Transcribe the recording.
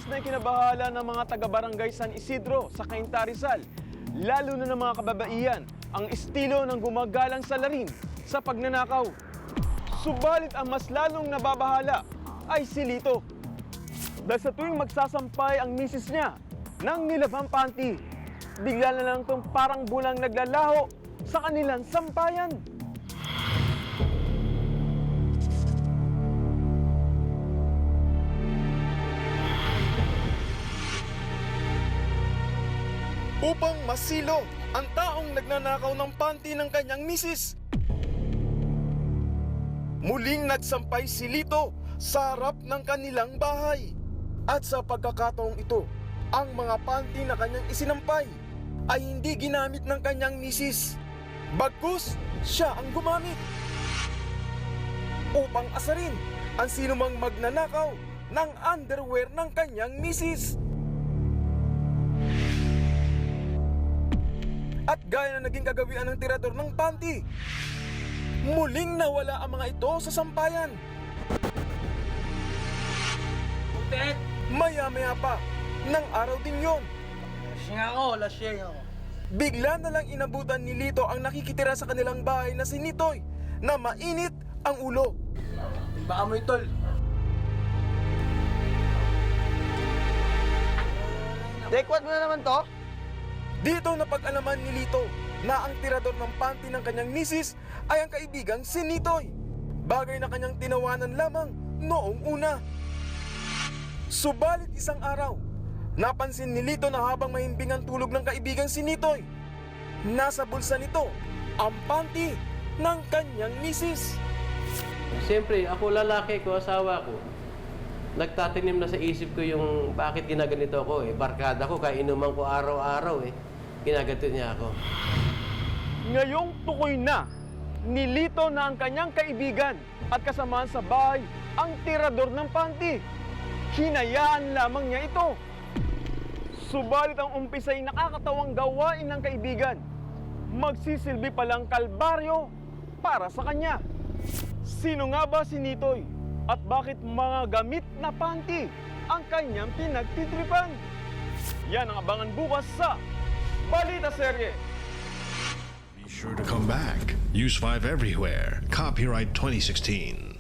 Labis na ikinabahala ng mga taga-barangay San Isidro sa Cainta, Rizal, lalo na ng mga kababaihan, ang estilo ng gumagalang salarin sa pagnanakaw. Subalit ang mas lalong nababahala ay si Lito. Dahil sa tuwing magsasampay ang misis niya ng nilabang panty, bigla na lang itong parang bulang naglalaho sa kanilang sampayan. Upang masilo ang taong nagnanakaw ng panty ng kanyang misis, muling nagsampay si Lito sa harap ng kanilang bahay. At sa pagkakataong ito, ang mga panty na kanyang isinampay ay hindi ginamit ng kanyang misis. Bagkus, siya ang gumamit upang asarin ang sinumang magnanakaw ng underwear ng kanyang misis. At gaya na naging kagawian ng tirador ng panty, muling nawala ang mga ito sa sampayan. Tek! Maya-maya pa, ng araw din yon, Lasing ako. bigla na lang inabutan ni Lito ang nakikitira sa kanilang bahay na si Nitoy na mainit ang ulo. Baka mo itol. Dekwat mo na naman to? Dito napag-alaman ni Lito na ang tirador ng panty ng kanyang misis ay ang kaibigang si Nitoy. Bagay na kanyang tinawanan lamang noong una. Subalit isang araw, napansin ni Lito na habang mahimbing ang tulog ng kaibigang si Nitoy, nasa bulsa nito ang panty ng kanyang misis. Siyempre, ako lalaki ko, asawa ko. Nagtatanim na sa isip ko yung bakit ginaganito ako eh. Barkada ko, kainuman ko araw-araw eh. Ginagato niya ako. Ngayong tukoy na, nilito na ang kanyang kaibigan at kasamaan sa bahay ang tirador ng panty. Hinayaan lamang niya ito. Subalit ang umpisa ay nakakatawang gawain ng kaibigan. Magsisilbi palang kalbaryo para sa kanya. Sino nga ba si Nitoy? At bakit mga gamit na panty ang kanyang pinagtitripan? Yan ang abangan bukas sa Balita Serye. Be sure to come back. Use 5 everywhere. Copyright 2016.